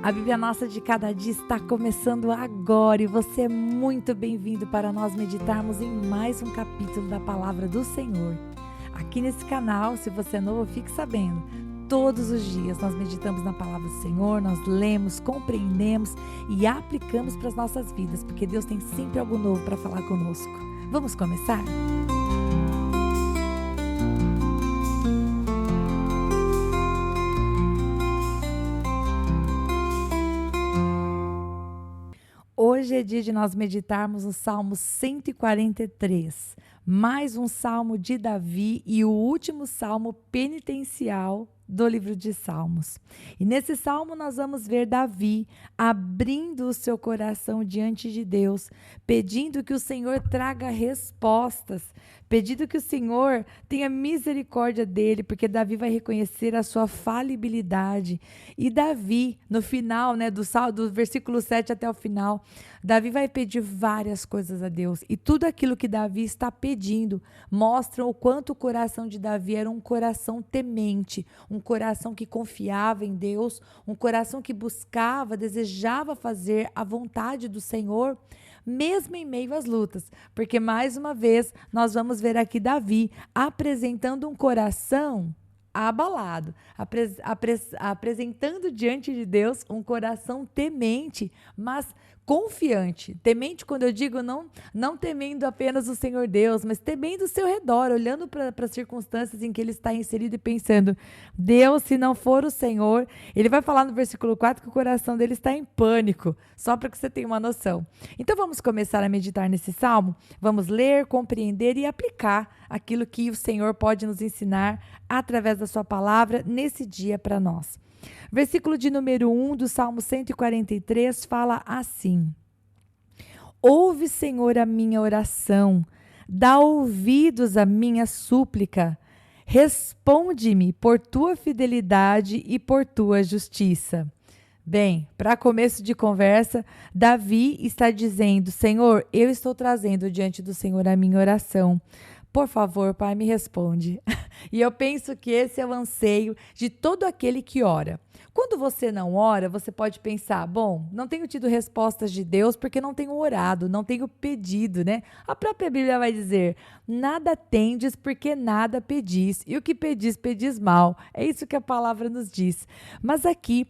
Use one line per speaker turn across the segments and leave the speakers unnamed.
A Bíblia Nossa de Cada Dia está começando agora e você é muito bem-vindo para nós meditarmos em mais um capítulo da Palavra do Senhor. Aqui nesse canal, se você é novo, fique sabendo, todos os dias nós meditamos na Palavra do Senhor, nós lemos, compreendemos e aplicamos para as nossas vidas, porque Deus tem sempre algo novo para falar conosco. Vamos começar? Hoje é dia de nós meditarmos no Salmo 143, mais um salmo de Davi e o último salmo penitencial do livro de Salmos. E nesse salmo nós vamos ver Davi abrindo o seu coração diante de Deus, pedindo que o Senhor traga respostas, pedindo que o Senhor tenha misericórdia dele, porque Davi vai reconhecer a sua falibilidade. E Davi, no final, do versículo 7 até o final, Davi vai pedir várias coisas a Deus. E tudo aquilo que Davi está pedindo mostra o quanto o coração de Davi era um coração temente, um coração que confiava em Deus, um coração que buscava, desejava fazer a vontade do Senhor, mesmo em meio às lutas. Porque, mais uma vez, nós vamos ver aqui Davi apresentando um coração abalado, apresentando diante de Deus um coração temente, mas confiante. Temente, quando eu digo não temendo apenas o Senhor Deus, mas temendo o seu redor, olhando para as circunstâncias em que ele está inserido e pensando, Deus, se não for o Senhor, ele vai falar no versículo 4 que o coração dele está em pânico, só para que você tenha uma noção. Então vamos começar a meditar nesse salmo, vamos ler, compreender e aplicar aquilo que o Senhor pode nos ensinar através da sua palavra nesse dia para nós. Versículo de número 1 do Salmo 143 fala assim: Ouve, Senhor, a minha oração, dá ouvidos à minha súplica, responde-me por tua fidelidade e por tua justiça. Bem, para começo de conversa, Davi está dizendo, Senhor, eu estou trazendo diante do Senhor a minha oração. Por favor, Pai, me responde. E eu penso que esse é o anseio de todo aquele que ora. Quando você não ora, você pode pensar, bom, não tenho tido respostas de Deus porque não tenho orado, não tenho pedido, né? A própria Bíblia vai dizer, nada tendes porque nada pedis, e o que pedis, pedis mal. É isso que a palavra nos diz. Mas aqui,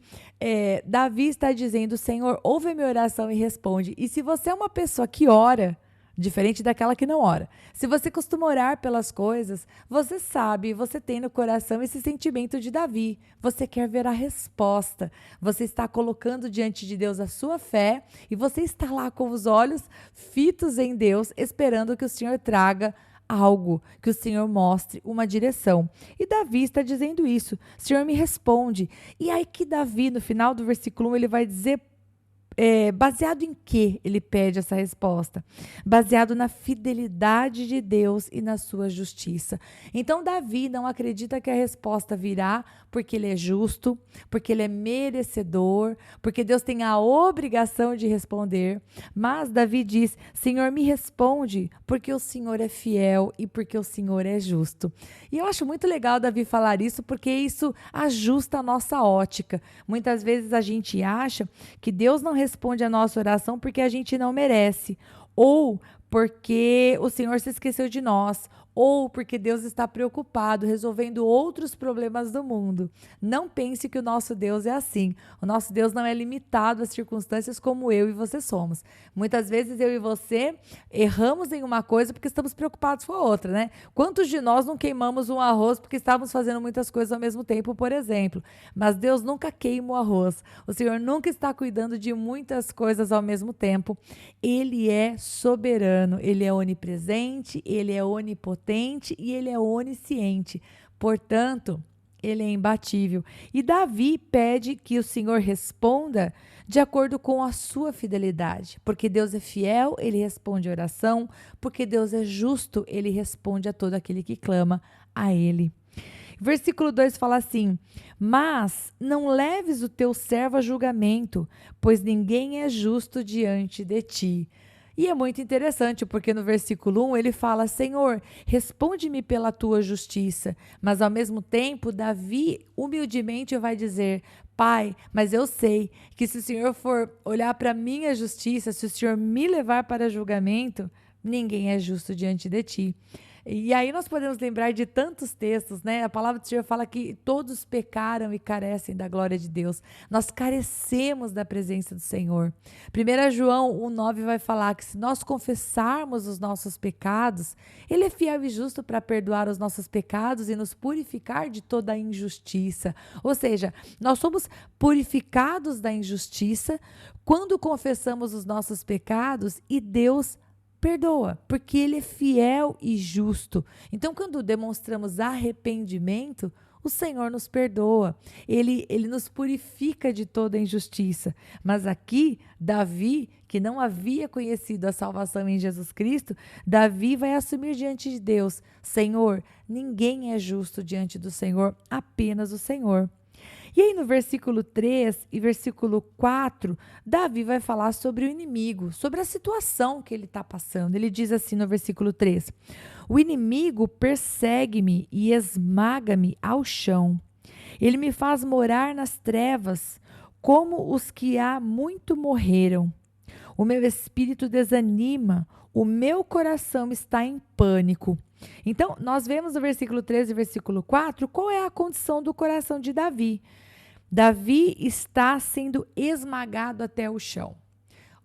Davi está dizendo, Senhor, ouve a minha oração e responde. E se você é uma pessoa que ora, diferente daquela que não ora. Se você costuma orar pelas coisas, você sabe, você tem no coração esse sentimento de Davi. Você quer ver a resposta. Você está colocando diante de Deus a sua fé e você está lá com os olhos fitos em Deus, esperando que o Senhor traga algo, que o Senhor mostre uma direção. E Davi está dizendo isso. Senhor, me responde. E aí que Davi, no final do versículo 1, ele vai dizer baseado em que ele pede essa resposta? Baseado na fidelidade de Deus e na sua justiça. Então, Davi não acredita que a resposta virá porque ele é justo, porque ele é merecedor, porque Deus tem a obrigação de responder. Mas Davi diz, Senhor, me responde, porque o Senhor é fiel e porque o Senhor é justo. E eu acho muito legal Davi falar isso, porque isso ajusta a nossa ótica. Muitas vezes a gente acha que Deus não responde a nossa oração porque a gente não merece, ou porque o Senhor se esqueceu de nós, ou porque Deus está preocupado resolvendo outros problemas do mundo. Não pense que o nosso Deus é assim. O nosso Deus não é limitado às circunstâncias como eu e você somos. Muitas vezes eu e você erramos em uma coisa porque estamos preocupados com a outra, né? Quantos de nós não queimamos um arroz porque estávamos fazendo muitas coisas ao mesmo tempo, por exemplo? Mas Deus nunca queima o arroz. O Senhor nunca está cuidando de muitas coisas ao mesmo tempo. Ele é soberano, ele é onipresente, ele é onipotente e ele é onisciente. Portanto, ele é imbatível. E Davi pede que o Senhor responda de acordo com a sua fidelidade. Porque Deus é fiel, ele responde a oração. Porque Deus é justo, ele responde a todo aquele que clama a ele. Versículo 2 fala assim, mas não leves o teu servo a julgamento, pois ninguém é justo diante de ti. E é muito interessante, porque no versículo 1 ele fala: Senhor, responde-me pela tua justiça. Mas ao mesmo tempo, Davi humildemente vai dizer: Pai, mas eu sei que se o Senhor for olhar para a minha justiça, se o Senhor me levar para julgamento, ninguém é justo diante de ti. E aí nós podemos lembrar de tantos textos, né? A palavra do Senhor fala que todos pecaram e carecem da glória de Deus. Nós carecemos da presença do Senhor. 1 João 1,9 vai falar que se nós confessarmos os nossos pecados, Ele é fiel e justo para perdoar os nossos pecados e nos purificar de toda a injustiça. Ou seja, nós somos purificados da injustiça quando confessamos os nossos pecados e Deus perdoa, porque Ele é fiel e justo. Então, quando demonstramos arrependimento, o Senhor nos perdoa. Ele nos purifica de toda injustiça. Mas aqui, Davi, que não havia conhecido a salvação em Jesus Cristo, Davi vai assumir diante de Deus: Senhor, ninguém é justo diante do Senhor, apenas o Senhor. E aí no versículo 3 e versículo 4, Davi vai falar sobre o inimigo, sobre a situação que ele está passando. Ele diz assim no versículo 3: O inimigo persegue-me e esmaga-me ao chão. Ele me faz morar nas trevas, como os que há muito morreram. O meu espírito desanima, o meu coração está em pânico. Então, nós vemos no versículo 13 e versículo 4 qual é a condição do coração de Davi. Davi está sendo esmagado até o chão.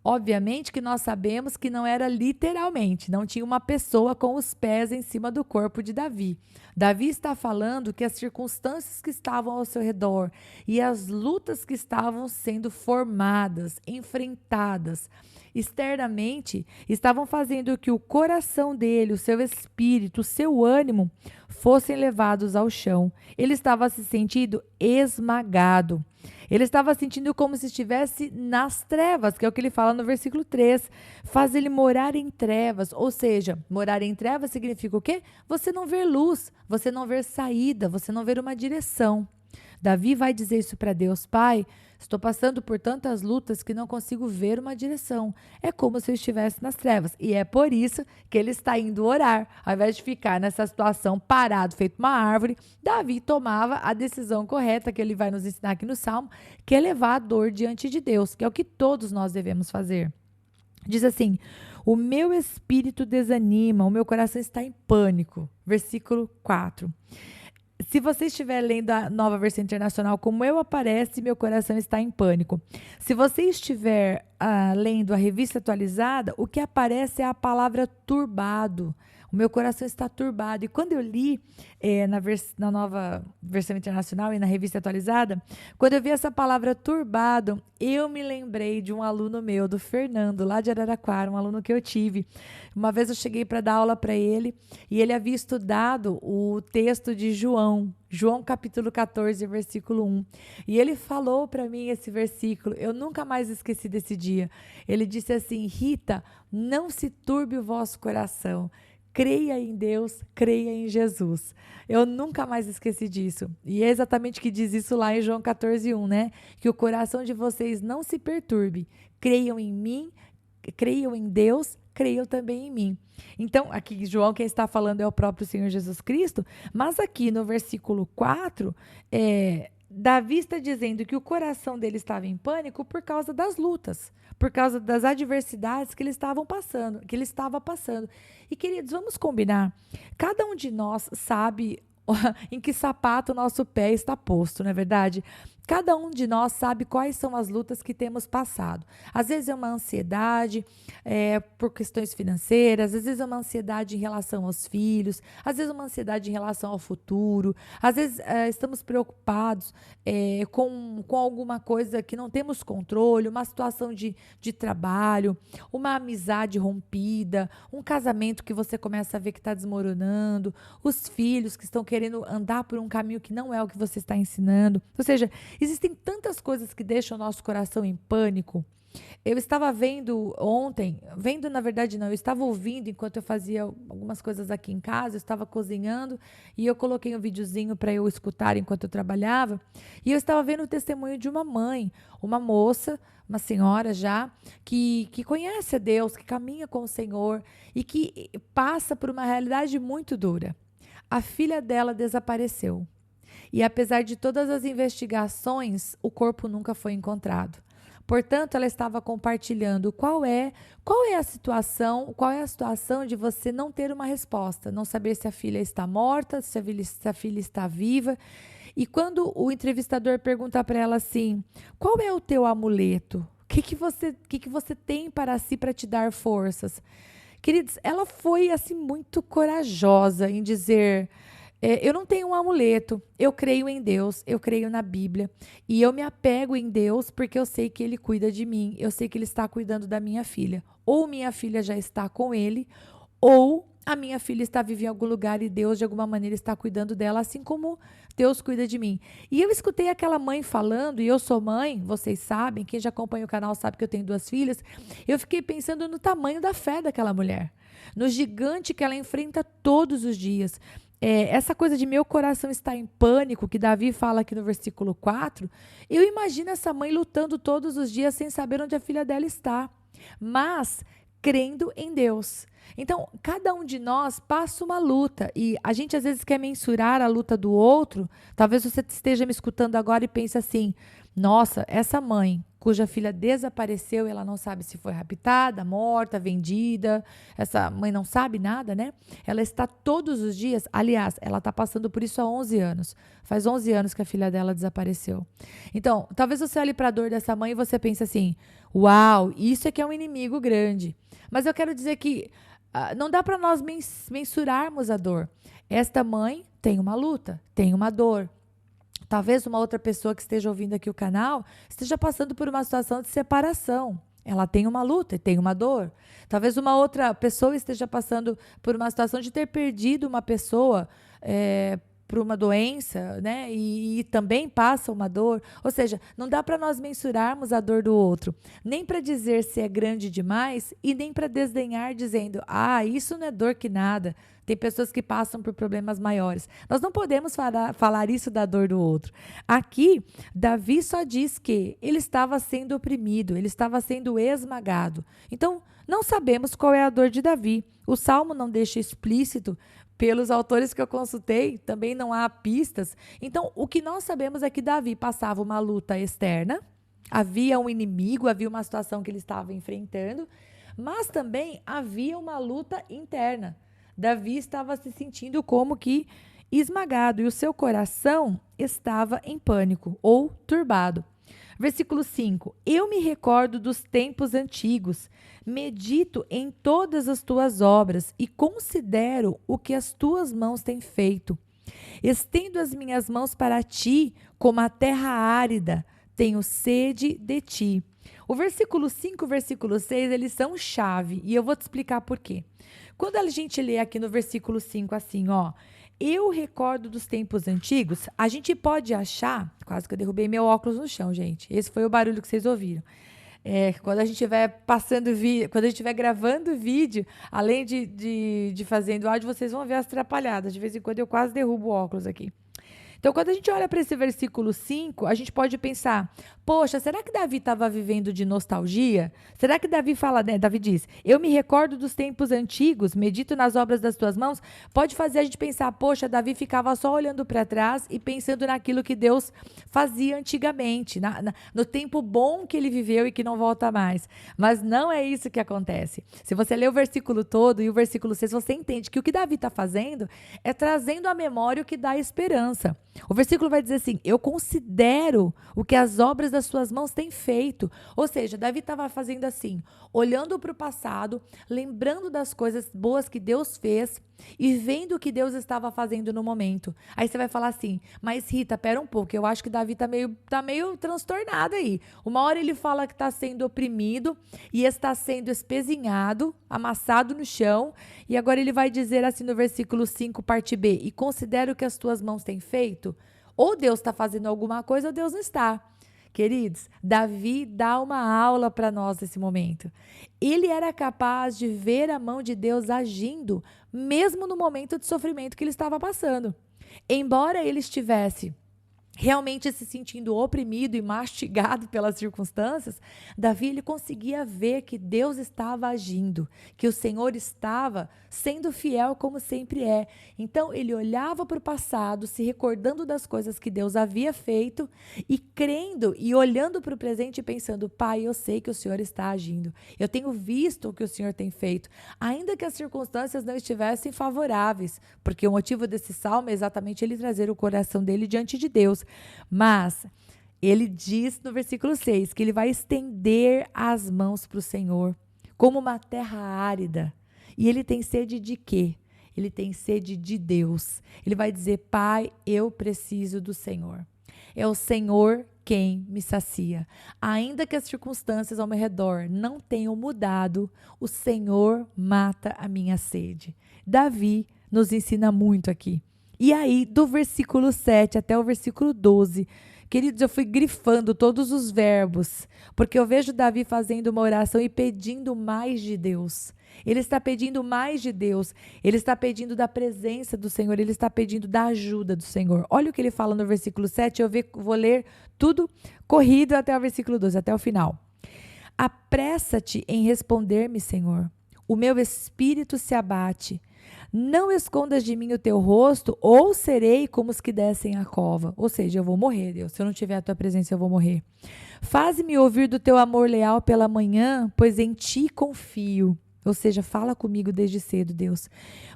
Obviamente que nós sabemos que não era literalmente, não tinha uma pessoa com os pés em cima do corpo de Davi. Davi está falando que as circunstâncias que estavam ao seu redor e as lutas que estavam sendo formadas, enfrentadas, externamente, estavam fazendo que o coração dele, o seu espírito, o seu ânimo fossem levados ao chão. Ele estava se sentindo esmagado. Ele estava sentindo como se estivesse nas trevas, que é o que ele fala no versículo 3. Faz ele morar em trevas, ou seja, morar em trevas significa o quê? Você não ver luz, você não ver saída, você não ver uma direção. Davi vai dizer isso para Deus: Pai, estou passando por tantas lutas que não consigo ver uma direção. É como se eu estivesse nas trevas. E é por isso que ele está indo orar. Ao invés de ficar nessa situação parado, feito uma árvore, Davi tomava a decisão correta, que ele vai nos ensinar aqui no Salmo, que é levar a dor diante de Deus, que é o que todos nós devemos fazer. Diz assim: o meu espírito desanima, o meu coração está em pânico. Versículo 4. Se você estiver lendo a Nova Versão Internacional, como eu aparece, meu coração está em pânico. Se você estiver lendo a Revista Atualizada, o que aparece é a palavra turbado. O meu coração está turbado. E quando eu li na Nova Versão Internacional e na Revista Atualizada, quando eu vi essa palavra turbado, eu me lembrei de um aluno meu, do Fernando, lá de Araraquara, um aluno que eu tive. Uma vez eu cheguei para dar aula para ele e ele havia estudado o texto de João capítulo 14, versículo 1. E ele falou para mim esse versículo, eu nunca mais esqueci desse dia. Ele disse assim: Rita, não se turbe o vosso coração. Creia em Deus, creia em Jesus. Eu nunca mais esqueci disso. E é exatamente o que diz isso lá em João 14:1, né? Que o coração de vocês não se perturbe. Creiam em mim, creiam em Deus, creiam também em mim. Então, aqui João, quem está falando é o próprio Senhor Jesus Cristo, mas aqui no versículo 4, Davi está dizendo que o coração dele estava em pânico por causa das lutas, por causa das adversidades que ele estava passando. E, queridos, vamos combinar. Cada um de nós sabe em que sapato o nosso pé está posto, não é verdade? Cada um de nós sabe quais são as lutas que temos passado. Às vezes é uma ansiedade por questões financeiras, às vezes é uma ansiedade em relação aos filhos, às vezes é uma ansiedade em relação ao futuro, às vezes estamos preocupados com alguma coisa que não temos controle, uma situação de trabalho, uma amizade rompida, um casamento que você começa a ver que está desmoronando, os filhos que estão querendo andar por um caminho que não é o que você está ensinando. Ou seja, existem tantas coisas que deixam o nosso coração em pânico. Eu estava vendo ontem, vendo na verdade não, eu estava ouvindo enquanto eu fazia algumas coisas aqui em casa, eu estava cozinhando e eu coloquei um videozinho para eu escutar enquanto eu trabalhava, e eu estava vendo o testemunho de uma mãe, uma moça, uma senhora já, que conhece a Deus, que caminha com o Senhor e que passa por uma realidade muito dura. A filha dela desapareceu. E apesar de todas as investigações, o corpo nunca foi encontrado. Portanto, ela estava compartilhando qual é a situação de você não ter uma resposta, não saber se a filha está morta, se a filha está viva. E quando o entrevistador pergunta para ela assim: qual é o teu amuleto? O que que você tem para si para te dar forças? Queridos, ela foi assim muito corajosa em dizer: eu não tenho um amuleto, eu creio em Deus, eu creio na Bíblia e eu me apego em Deus porque eu sei que Ele cuida de mim, eu sei que Ele está cuidando da minha filha. Ou minha filha já está com Ele, ou a minha filha está viva em algum lugar e Deus de alguma maneira está cuidando dela, assim como Deus cuida de mim. E eu escutei aquela mãe falando, e eu sou mãe, vocês sabem, quem já acompanha o canal sabe que eu tenho 2 filhas, eu fiquei pensando no tamanho da fé daquela mulher, no gigante que ela enfrenta todos os dias. Essa coisa de meu coração está em pânico, que Davi fala aqui no versículo 4, eu imagino essa mãe lutando todos os dias sem saber onde a filha dela está, mas crendo em Deus. Então, cada um de nós passa uma luta e a gente às vezes quer mensurar a luta do outro. Talvez você esteja me escutando agora e pense assim: nossa, essa mãe cuja filha desapareceu, ela não sabe se foi raptada, morta, vendida. Essa mãe não sabe nada, né? Ela está todos os dias, aliás, ela está passando por isso há 11 anos. Faz 11 anos que a filha dela desapareceu. Então, talvez você olhe para a dor dessa mãe e você pense assim: uau, isso é que é um inimigo grande. Mas eu quero dizer que não dá para nós mensurarmos a dor. Esta mãe tem uma luta, tem uma dor. Talvez uma outra pessoa que esteja ouvindo aqui o canal esteja passando por uma situação de separação. Ela tem uma luta e tem uma dor. Talvez uma outra pessoa esteja passando por uma situação de ter perdido uma pessoa por uma doença, né? E também passa uma dor. Ou seja, não dá para nós mensurarmos a dor do outro, nem para dizer se é grande demais e nem para desdenhar dizendo: ah, isso não é dor que nada. Tem pessoas que passam por problemas maiores. Nós não podemos falar isso da dor do outro. Aqui, Davi só diz que ele estava sendo oprimido, ele estava sendo esmagado. Então, não sabemos qual é a dor de Davi. O Salmo não deixa explícito. Pelos autores que eu consultei, também não há pistas. Então, o que nós sabemos é que Davi passava uma luta externa, havia um inimigo, havia uma situação que ele estava enfrentando, mas também havia uma luta interna. Davi estava se sentindo como que esmagado e o seu coração estava em pânico ou turbado. Versículo 5: eu me recordo dos tempos antigos, medito em todas as tuas obras e considero o que as tuas mãos têm feito. Estendo as minhas mãos para ti como a terra árida, tenho sede de ti. O versículo 5 e o versículo 6, eles são chave e eu vou te explicar por quê. Quando a gente lê aqui no versículo 5 assim, ó: eu recordo dos tempos antigos, a gente pode achar, quase que eu derrubei meu óculos no chão, gente. Esse foi o barulho que vocês ouviram. Quando a gente estiver quando a gente estiver gravando vídeo, além de fazendo áudio, vocês vão ver as atrapalhadas. De vez em quando eu quase derrubo o óculos aqui. Então, quando a gente olha para esse versículo 5, a gente pode pensar: poxa, será que Davi estava vivendo de nostalgia? Será que Davi fala, né? Davi diz: eu me recordo dos tempos antigos, medito nas obras das tuas mãos. Pode fazer a gente pensar: poxa, Davi ficava só olhando para trás e pensando naquilo que Deus fazia antigamente, no tempo bom que ele viveu e que não volta mais. Mas não é isso que acontece. Se você ler o versículo todo e o versículo 6, você entende que o que Davi está fazendo é trazendo à memória o que dá esperança. O versículo vai dizer assim: eu considero o que as obras das suas mãos têm feito. Ou seja, Davi estava fazendo assim, olhando para o passado, lembrando das coisas boas que Deus fez e vendo o que Deus estava fazendo no momento. Aí você vai falar assim: mas Rita, pera um pouco, eu acho que Davi tá meio transtornado aí. Uma hora ele fala que está sendo oprimido e está sendo espezinhado, amassado no chão, e agora ele vai dizer assim no versículo 5, parte B: e considero que as tuas mãos têm feito. Ou Deus está fazendo alguma coisa ou Deus não está. Queridos, Davi dá uma aula para nós nesse momento. Ele era capaz de ver a mão de Deus agindo, mesmo no momento de sofrimento que ele estava passando. Embora ele estivesse realmente se sentindo oprimido e mastigado pelas circunstâncias, Davi ele conseguia ver que Deus estava agindo, que o Senhor estava sendo fiel como sempre é. Então ele olhava para o passado, se recordando das coisas que Deus havia feito e crendo e olhando para o presente e pensando: Pai, eu sei que o Senhor está agindo, eu tenho visto o que o Senhor tem feito, ainda que as circunstâncias não estivessem favoráveis, porque o motivo desse salmo é exatamente ele trazer o coração dele diante de Deus. Mas ele diz no versículo 6 que ele vai estender as mãos para o Senhor como uma terra árida. E ele tem sede de quê? Ele tem sede de Deus. Ele vai dizer: Pai, eu preciso do Senhor. É o Senhor quem me sacia. Ainda que as circunstâncias ao meu redor não tenham mudado, o Senhor mata a minha sede. Davi nos ensina muito aqui. E aí, do versículo 7 até o versículo 12, queridos, eu fui grifando todos os verbos, porque eu vejo Davi fazendo uma oração e pedindo mais de Deus. Ele está pedindo mais de Deus, ele está pedindo da presença do Senhor, ele está pedindo da ajuda do Senhor. Olha o que ele fala no versículo 7, vou ler tudo corrido até o versículo 12, até o final. Apressa-te em responder-me, Senhor. O meu espírito se abate. Não escondas de mim o teu rosto, ou serei como os que descem a cova. Ou seja, eu vou morrer, Deus. Se eu não tiver a tua presença, eu vou morrer. Faze-me ouvir do teu amor leal pela manhã, pois em ti confio. Ou seja, fala comigo desde cedo, Deus.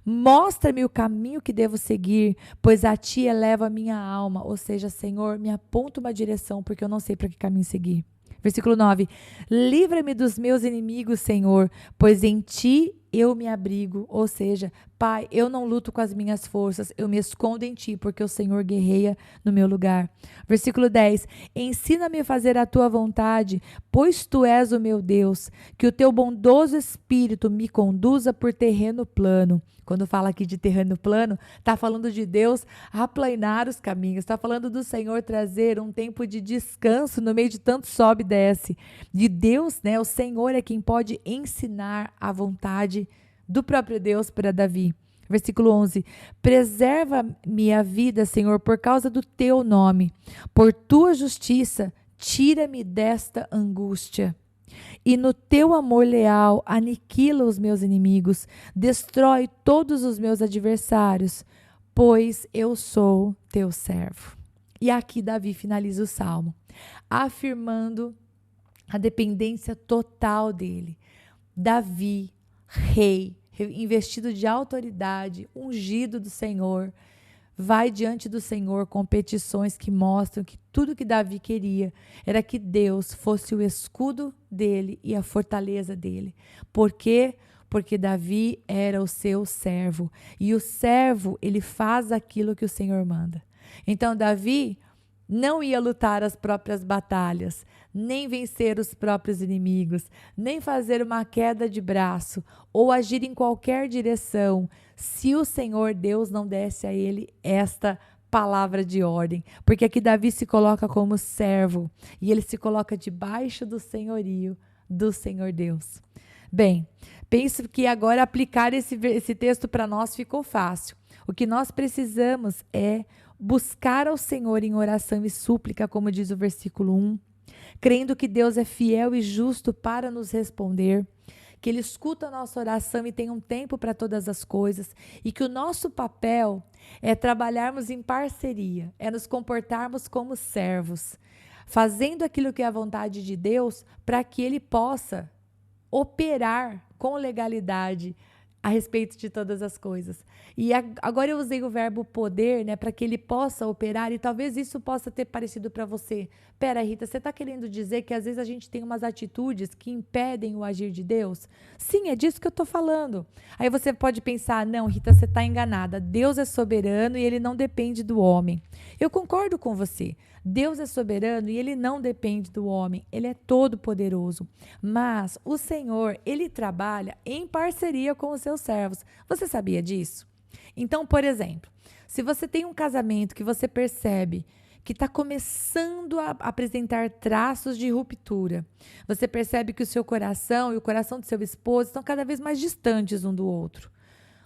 Mostra-me o caminho que devo seguir, pois a ti eleva a minha alma. Ou seja, Senhor, me aponta uma direção, porque eu não sei para que caminho seguir. Versículo 9. Livra-me dos meus inimigos, Senhor, pois em ti eu me abrigo. Ou seja, Pai, eu não luto com as minhas forças, eu me escondo em ti, porque o Senhor guerreia no meu lugar. Versículo 10. Ensina-me a fazer a tua vontade, pois tu és o meu Deus, que o teu bondoso espírito me conduza por terreno plano. Quando fala aqui de terreno plano, está falando de Deus aplanar os caminhos, está falando do Senhor trazer um tempo de descanso no meio de tanto sobe e desce. De Deus, né? O Senhor é quem pode ensinar a vontade do próprio Deus para Davi. Versículo 11. Preserva-me a vida, Senhor, por causa do teu nome. Por tua justiça, tira-me desta angústia. E no teu amor leal, aniquila os meus inimigos, destrói todos os meus adversários, pois eu sou teu servo. E aqui Davi finaliza o salmo, afirmando a dependência total dele. Davi, rei, investido de autoridade, ungido do Senhor, vai diante do Senhor com petições que mostram que tudo que Davi queria era que Deus fosse o escudo dele e a fortaleza dele. Por quê? Porque Davi era o seu servo. E o servo, ele faz aquilo que o Senhor manda. Então, Davi não ia lutar as próprias batalhas, nem vencer os próprios inimigos, nem fazer uma queda de braço ou agir em qualquer direção, se o Senhor Deus não desse a ele esta palavra de ordem. Porque aqui Davi se coloca como servo e ele se coloca debaixo do senhorio do Senhor Deus. Bem, penso que agora aplicar esse texto para nós ficou fácil. O que nós precisamos é buscar ao Senhor em oração e súplica, como diz o versículo 1, crendo que Deus é fiel e justo para nos responder, que Ele escuta a nossa oração e tem um tempo para todas as coisas, e que o nosso papel é trabalharmos em parceria, é nos comportarmos como servos, fazendo aquilo que é a vontade de Deus, para que Ele possa operar com legalidade a respeito de todas as coisas. E agora eu usei o verbo poder, né, para que ele possa operar, e talvez isso possa ter parecido para você. Pera, Rita, você está querendo dizer que às vezes a gente tem umas atitudes que impedem o agir de Deus? Sim, é disso que eu estou falando. Aí você pode pensar, não, Rita, você está enganada. Deus é soberano e ele não depende do homem. Eu concordo com você. Deus é soberano e ele não depende do homem, ele é todo poderoso. Mas o Senhor, ele trabalha em parceria com os seus servos. Você sabia disso? Então, por exemplo, se você tem um casamento que você percebe que está começando a apresentar traços de ruptura. Você percebe que o seu coração e o coração do seu esposo estão cada vez mais distantes um do outro.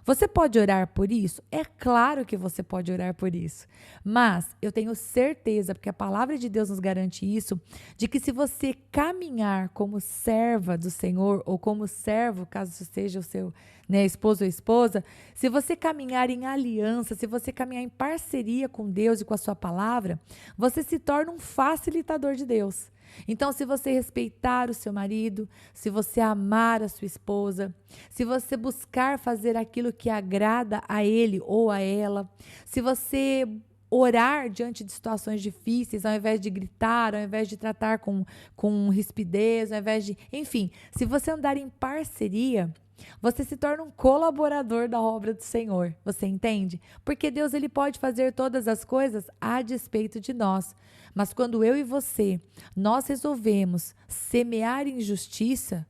Você pode orar por isso? É claro que você pode orar por isso. Mas eu tenho certeza, porque a palavra de Deus nos garante isso, de que se você caminhar como serva do Senhor, ou como servo, caso seja o seu esposo ou esposa, se você caminhar em aliança, se você caminhar em parceria com Deus e com a sua palavra, você se torna um facilitador de Deus. Então, se você respeitar o seu marido, se você amar a sua esposa, se você buscar fazer aquilo que agrada a ele ou a ela, se você orar diante de situações difíceis, ao invés de gritar, ao invés de tratar com rispidez, ao invés de... Enfim, se você andar em parceria, você se torna um colaborador da obra do Senhor, você entende? Porque Deus ele pode fazer todas as coisas a despeito de nós. Mas quando eu e você, nós resolvemos semear injustiça,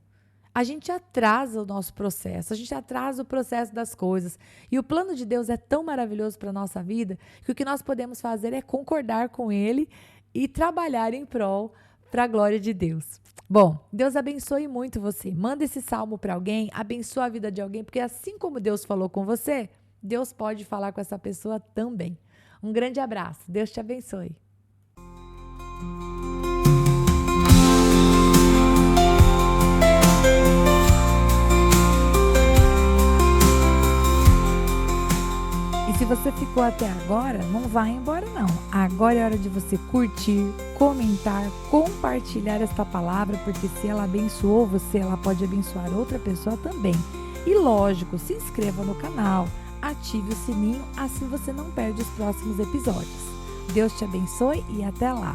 a gente atrasa o nosso processo, a gente atrasa o processo das coisas. E o plano de Deus é tão maravilhoso para a nossa vida que o que nós podemos fazer é concordar com Ele e trabalhar em prol para a glória de Deus. Bom, Deus abençoe muito você. Manda esse salmo para alguém, abençoa a vida de alguém, porque assim como Deus falou com você, Deus pode falar com essa pessoa também. Um grande abraço. Deus te abençoe. E se você ficou até agora, não vai embora não. Agora é hora de você curtir, comentar, compartilhar esta palavra, porque se ela abençoou você, ela pode abençoar outra pessoa também. E lógico, se inscreva no canal, ative o sininho, assim você não perde os próximos episódios. Deus te abençoe e até lá!